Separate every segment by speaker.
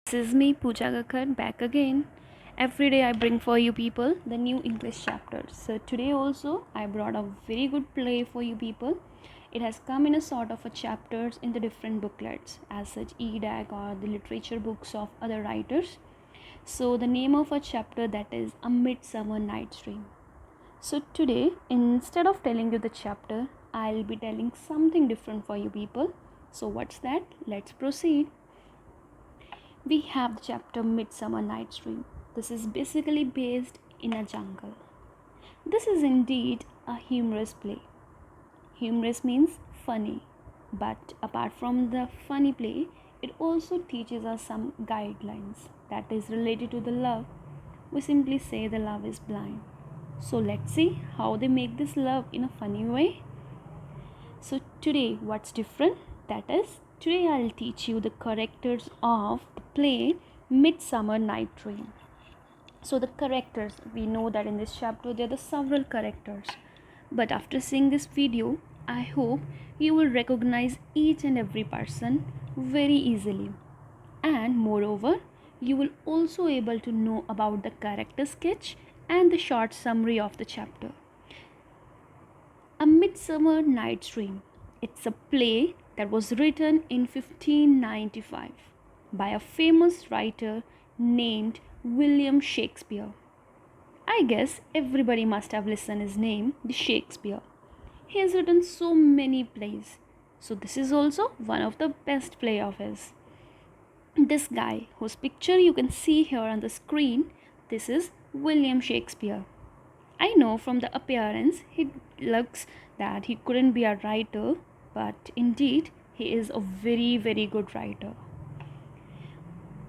Speaker 1: This is me, Pooja Gakkar, back again. Every day I bring for you people the new English chapters. So today also I brought a very good play for you people. It has come in a sort of a chapters in the different booklets, as such EDAC or the literature books of other writers. So the name of a chapter that is A Midsummer Night's Dream. So today, instead of telling you the chapter, I'll be telling something different for you people. So what's that? Let's proceed. We have the chapter Midsummer Night's Dream. This is basically based in a jungle. This is indeed a humorous play. Humorous means funny, but apart from the funny play, it also teaches us some guidelines that is related to the love. We simply say the love is blind. So let's see how they make this love in a funny way. So today, what's different? That is, today I'll teach you the characters of the play Midsummer Night Dream. So the characters, we know that in this chapter there are several characters. But after seeing this video, I hope you will recognize each and every person very easily. And moreover, you will also able to know about the character sketch and the short summary of the chapter. A Midsummer Night's Dream. It's a play that was written in 1595 by a famous writer named William Shakespeare. I guess everybody must have listened his name, the Shakespeare. He has written so many plays. So this is also one of the best play of his. This guy whose picture you can see here on the screen, this is William Shakespeare. I know from the appearance he looks that he couldn't be a writer, but indeed he is a very good writer.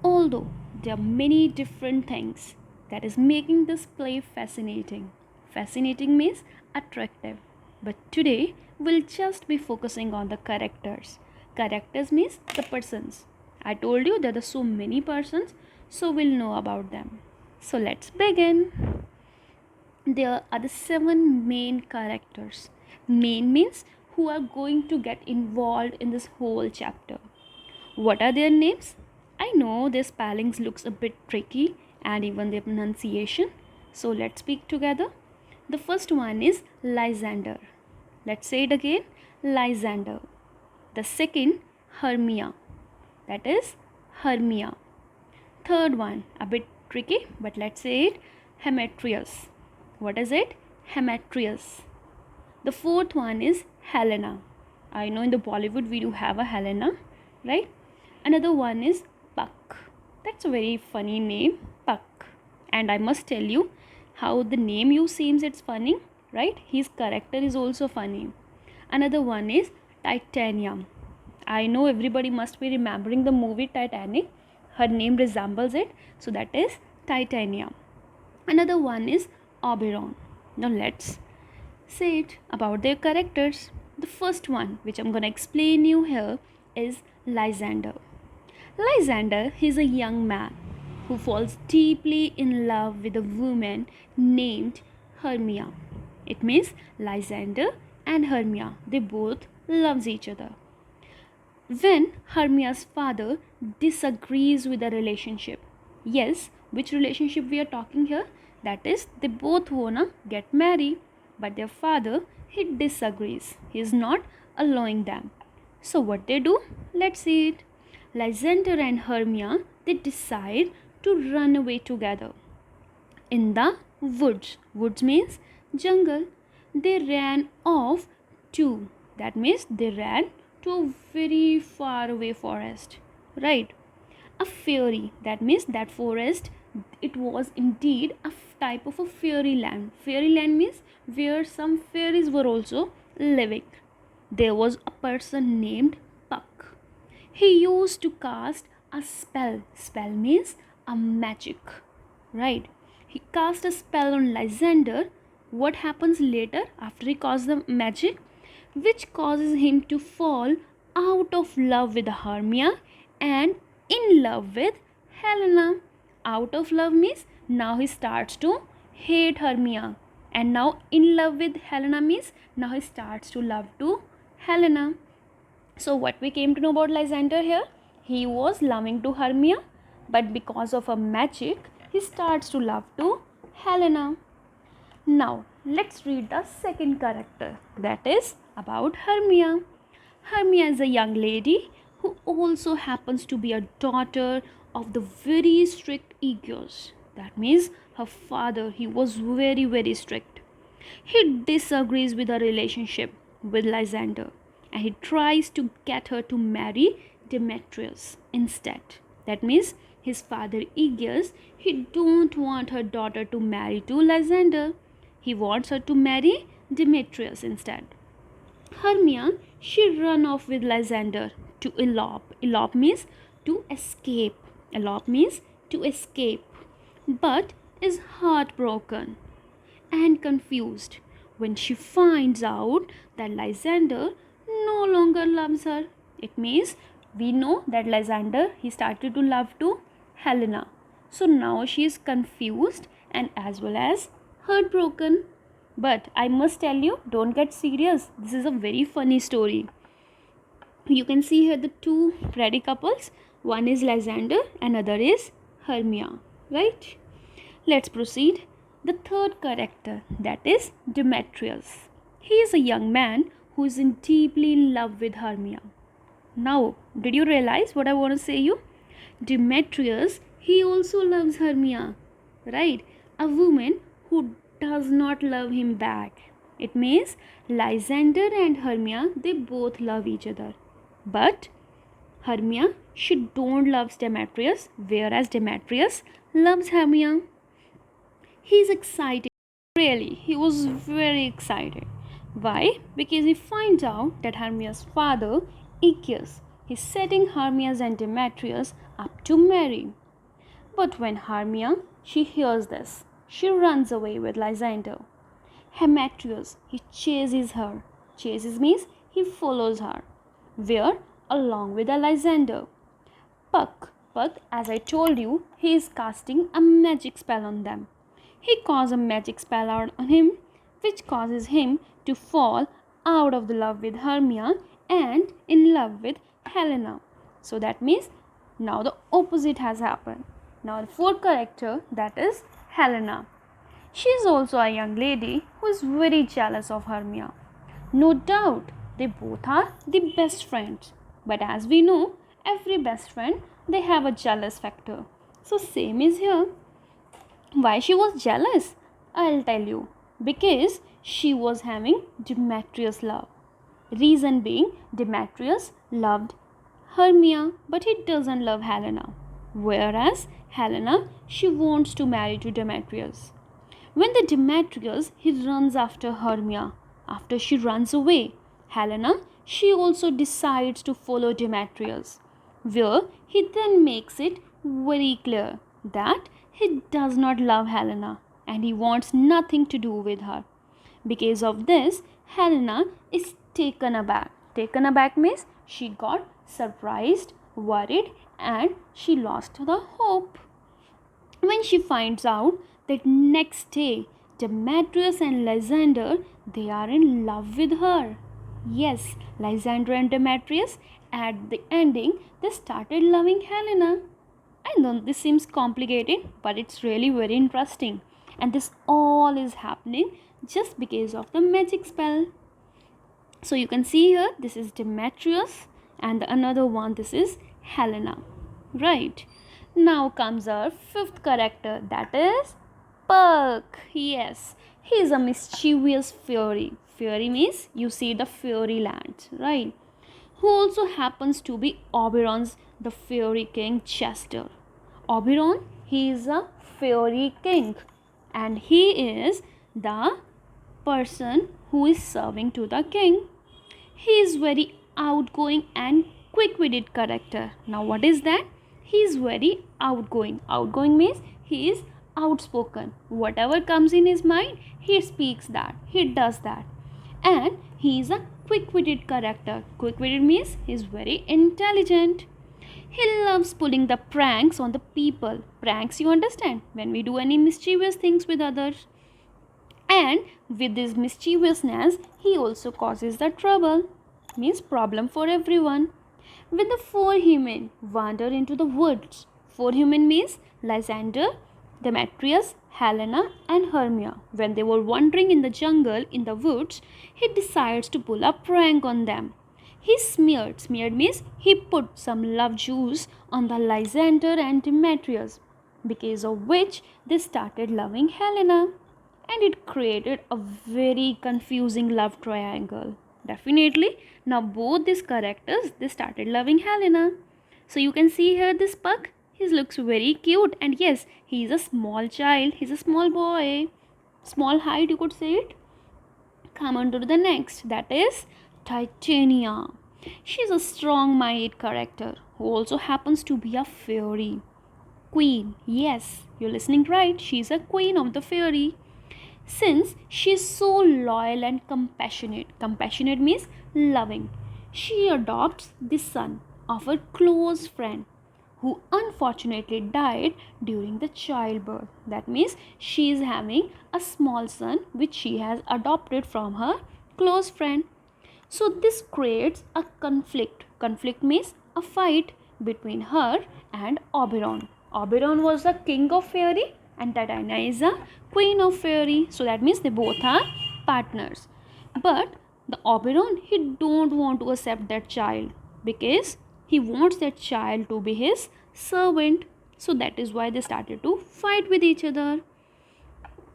Speaker 1: Although there are many different things that is making this play fascinating. Fascinating means attractive. But today we'll just be focusing on the characters. Characters means the persons. I told you there are so many persons, so we'll know about them. So let's begin. There are the 7 main characters. Main means who are going to get involved in this whole chapter. What are their names? I know their spellings looks a bit tricky and even their pronunciation. So let's speak together. The first one is Lysander. Let's say it again. Lysander. The second, Hermia. That is Hermia. Third one, a bit tricky, but let's say it, Demetrius. What is it? Demetrius. The fourth one is Helena. I know in the Bollywood we do have a Helena, right? Another one is Puck. That's a very funny name, Puck. And I must tell you how the name you seems it's funny, right? His character is also funny. Another one is Titania. I know everybody must be remembering the movie Titanic. Her name resembles it, so that is Titania. Another one is Oberon. Now let's say it about their characters. The first one, which I'm gonna explain you here, is Lysander. Lysander is a young man who falls deeply in love with a woman named Hermia. It means Lysander and Hermia, they both loves each other. When Hermia's father disagrees with the relationship, yes, which relationship we are talking here? That is, they both wanna get married, but their father he disagrees. He is not allowing them. So what they do? Let's see it. Lysander and Hermia they decide to run away together in the woods. Woods means jungle. They ran off to. That means they ran to a very far away forest, right? A fairy, that means that forest, it was indeed a type of a fairyland. Fairyland means where some fairies were also living. There was a person named Puck. He used to cast a spell. Spell means a magic, right? He cast a spell on Lysander. What happens later after he casts the magic? Which causes him to fall out of love with Hermia and in love with Helena. Out of love means now he starts to hate Hermia, and now in love with Helena means now he starts to love to Helena. So what we came to know about Lysander here? He was loving to Hermia, but because of a magic, he starts to love to Helena. Now, let's read the second character, that is about Hermia. Hermia is a young lady who also happens to be a daughter of the very strict Aegeus. That means her father, he was very strict. He disagrees with her relationship with Lysander and he tries to get her to marry Demetrius instead. That means his father Aegeus, he don't want her daughter to marry to Lysander. He wants her to marry Demetrius instead. Hermia, she run off with Lysander to elope. Elope means to escape. Elope means to escape. But is heartbroken and confused when she finds out that Lysander no longer loves her. It means we know that Lysander he started to love to Helena. So now she is confused and as well as heartbroken. But I must tell you, don't get serious. This is a very funny story. You can see here the two ready couples. One is Lysander, another is Hermia. Right? Let's proceed. The third character, that is Demetrius. He is a young man who is deeply in love with Hermia. Now, did you realize what I want to say you? Demetrius, he also loves Hermia, right? A woman who does not love him back. It means Lysander and Hermia, they both love each other. But Hermia, she don't loves Demetrius, whereas Demetrius loves Hermia. He's excited. Really, he was very excited. Why? Because he finds out that Hermia's father, Aegeus, is setting Hermias and Demetrius up to marry. But when Hermia, she hears this, she runs away with Lysander. Demetrius, he chases her. Chases means he follows her. Where? Along with Lysander. Puck, as I told you, he is casting a magic spell on them. He casts a magic spell out on him, which causes him to fall out of the love with Hermia and in love with Helena. So that means now the opposite has happened. Now the fourth character, that is Helena. She is also a young lady who is very jealous of Hermia. No doubt, they both are the best friends. But as we know, every best friend, they have a jealous factor. So same is here. Why she was jealous? I'll tell you. Because she was having Demetrius' love. Reason being, Demetrius loved Hermia, but he doesn't love Helena. Whereas Helena, she wants to marry to Demetrius. When the Demetrius, he runs after Hermia. After she runs away, Helena, she also decides to follow Demetrius. Where he then makes it very clear that he does not love Helena and he wants nothing to do with her. Because of this, Helena is taken aback. Taken aback means she got surprised, worried, and she lost the hope. When she finds out that next day Demetrius and Lysander, they are in love with her. Yes, Lysander and Demetrius, at the ending, they started loving Helena. I know this seems complicated, but it's really very interesting. And this all is happening just because of the magic spell. So you can see here, this is Demetrius and the another one, this is Helena. Right. Now comes our fifth character, that is Puck. Yes, he is a mischievous fairy. Fairy means you see the fairy land, right? Who also happens to be Oberon's the fairy king Chester. Oberon, he is a fairy king and he is the person who is serving to the king. He is very outgoing and quick-witted character. Now what is that? He is very outgoing. Outgoing means he is outspoken. Whatever comes in his mind, he speaks that. He does that. And he is a quick-witted character. Quick-witted means he is very intelligent. He loves pulling the pranks on the people. Pranks, you understand? When we do any mischievous things with others. And with this mischievousness, he also causes the trouble. Means problem for everyone. When the four women wander into the woods four human beings, Lysander, Demetrius, Helena, and Hermia. When they were wandering in the jungle in the woods, he decides to pull a prank on them. He smeared means he put some love juice on the Lysander and Demetrius, because of which they started loving Helena, and it created a very confusing love triangle. Definitely, now both these characters they started loving Helena. So you can see here this pug. He looks very cute, and yes, he is a small child. He's a small boy, small height. You could say it. Come on to the next. That is Titania. She's a strong-minded character who also happens to be a fairy queen. Yes, you're listening right. She's a queen of the fairy. Since she's so loyal and compassionate means loving, she adopts the son of her close friend who unfortunately died during the childbirth. That means she is having a small son which she has adopted from her close friend. So this creates a conflict. Conflict means a fight between her and Oberon. Oberon was the king of fairy and Titania is a queen of fairy. So that means they both are partners. But the Oberon, he don't want to accept that child because he wants that child to be his servant. So that is why they started to fight with each other.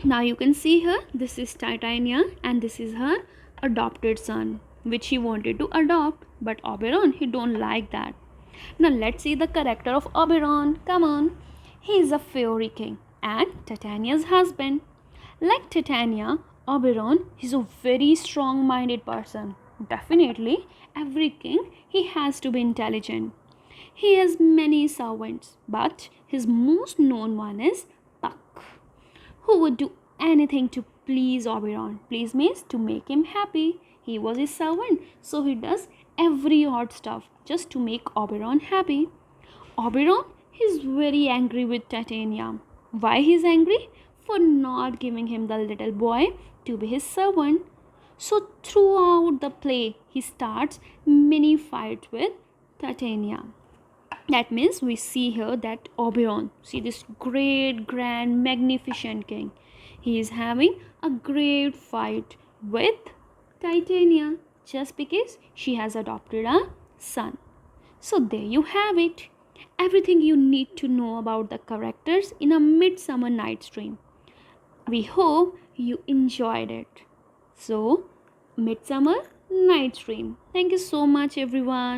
Speaker 1: Now you can see her. This is Titania and this is her adopted son which he wanted to adopt, but Oberon he don't like that. Now let's see the character of Oberon. Come on. He is a fairy king and Titania's husband. Like Titania, Oberon is a very strong-minded person. Definitely, every king he has to be intelligent. He has many servants, but his most known one is Puck, who would do anything to please Oberon. Please means to make him happy. He was his servant, so he does every odd stuff just to make Oberon happy. Oberon is very angry with Titania. Why he's angry? For not giving him the little boy to be his servant. So throughout the play, he starts many fights with Titania. That means we see here that Oberon, see this great, grand, magnificent king. He is having a great fight with Titania just because she has adopted a son. So there you have it. Everything you need to know about the characters in A Midsummer Night's Dream. We hope you enjoyed it. So, Midsummer Night's Dream. Thank you so much, everyone.